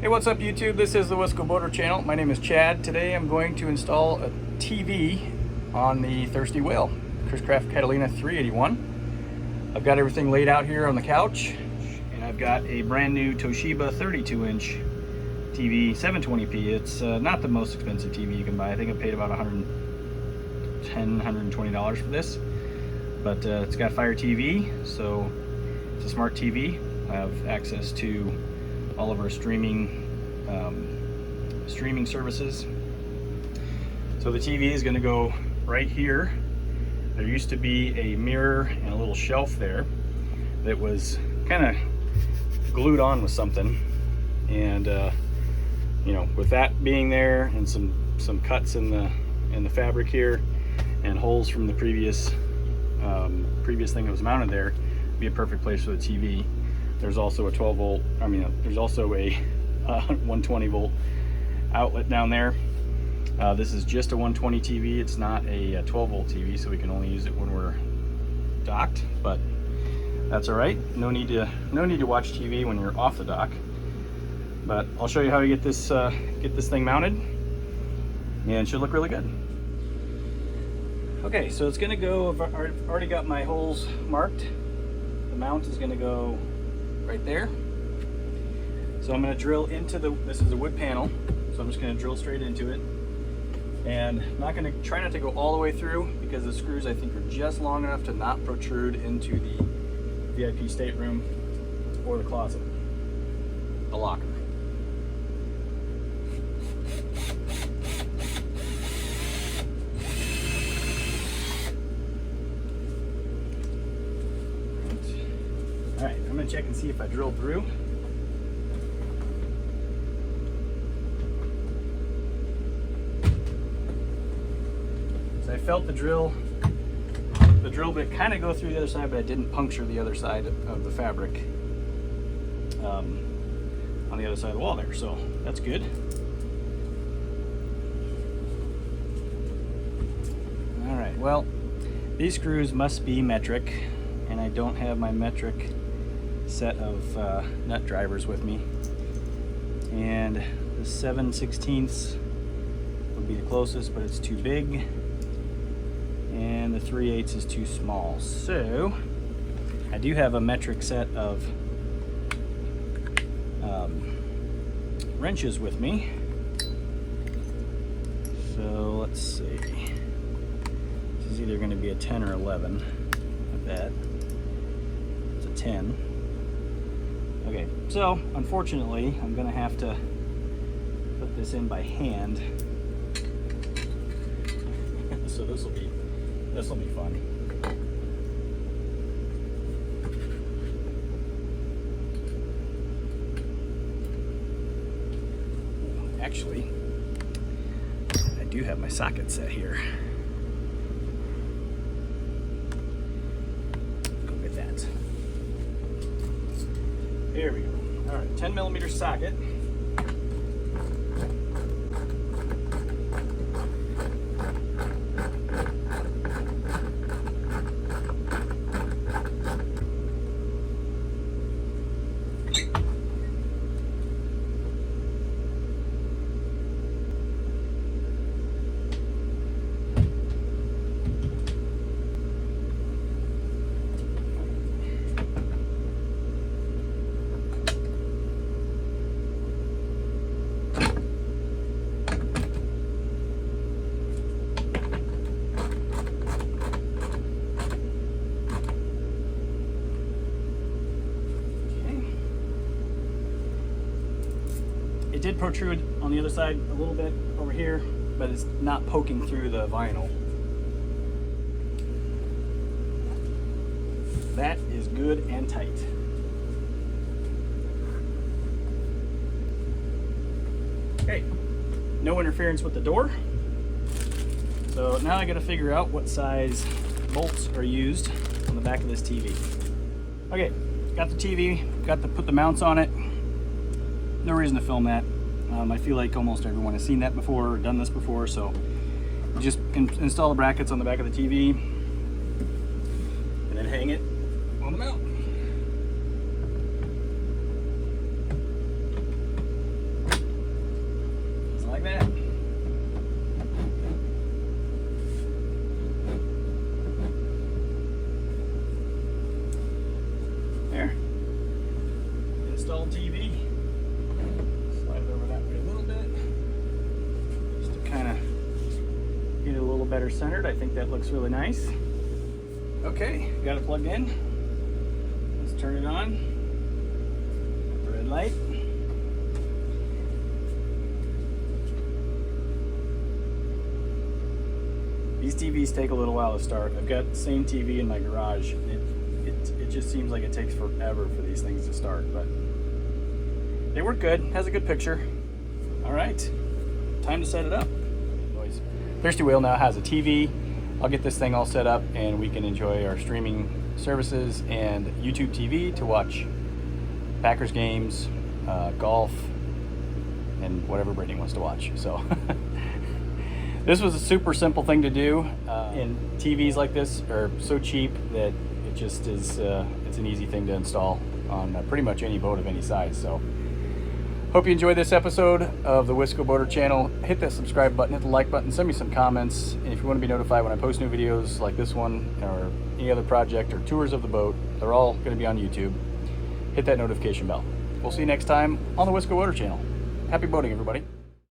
Hey, what's up YouTube? This is the Wisco Boater channel. My name is Chad. Today I'm going to install a TV on the Thirsty Whale Chris-Craft Catalina 381. I've got everything laid out here on the couch, and I've got a brand new Toshiba 32-inch TV, 720p. It's not the most expensive TV you can buy. I think I paid about $110, $120 for this, but it's got Fire TV, so it's a smart TV. I have access to all of our streaming services. So the TV is going to go right here. There used to be a mirror and a little shelf there that was kind of glued on with something, and you know, with that being there and some cuts in the fabric here and holes from the previous thing that was mounted there, it'd be a perfect place for the TV. There's also a 12 volt, there's also a 120 volt outlet down there. This is just a 120 TV. It's not a 12 volt TV, so we can only use it when we're docked, but that's all right. No need to watch TV when you're off the dock. But I'll show you how to get this thing mounted, and it should look really good. Okay, so it's gonna go, I've already got my holes marked. The mount is gonna go right there. So I'm going to drill into this is a wood panel, so I'm just going to drill straight into it. And I'm not going to try not to go all the way through, because the screws I think are just long enough to not protrude into the VIP stateroom or the closet, the locker. Alright, I'm going to check and see if I drilled through. So I felt the drill bit kind of go through the other side, but I didn't puncture the other side of the fabric on the other side of the wall there, so that's good. Alright, well, these screws must be metric, and I don't have my metric set of nut drivers with me, and the 7/16 would be the closest, but it's too big, and the 3/8 is too small. So I do have a metric set of wrenches with me, so let's see, this is either going to be a 10 or 11. I bet it's a 10. Okay, so unfortunately I'm gonna have to put this in by hand. So this will be fun. Actually, I do have my socket set here. Go get that. Here we go. All right, 10mm socket. It did protrude on the other side a little bit over here, but it's not poking through the vinyl. That is good and tight. Okay, no interference with the door. So now I gotta figure out what size bolts are used on the back of this TV. Okay, got the TV, got to put the mounts on it. No reason to film that. I feel like almost everyone has seen that before or done this before, so just install the brackets on the back of the TV and then hang it on the mount. little better centered. I think that looks really nice. Okay, got it plugged in. Let's turn it on. Red light. These TVs take a little while to start. I've got the same TV in my garage. It just seems like it takes forever for these things to start, but they work good. Has a good picture. All right, time to set it up. Thirsty Whale now has a TV. I'll get this thing all set up and we can enjoy our streaming services and YouTube TV to watch Packers games, golf, and whatever Brittany wants to watch. So this was a super simple thing to do. And TVs like this are so cheap that it just is, it's an easy thing to install on pretty much any boat of any size. So hope you enjoyed this episode of the Wisco Boater channel. Hit that subscribe button, hit the like button, send me some comments. And if you want to be notified when I post new videos like this one or any other project or tours of the boat, they're all going to be on YouTube. Hit that notification bell. We'll see you next time on the Wisco Boater channel. Happy boating, everybody.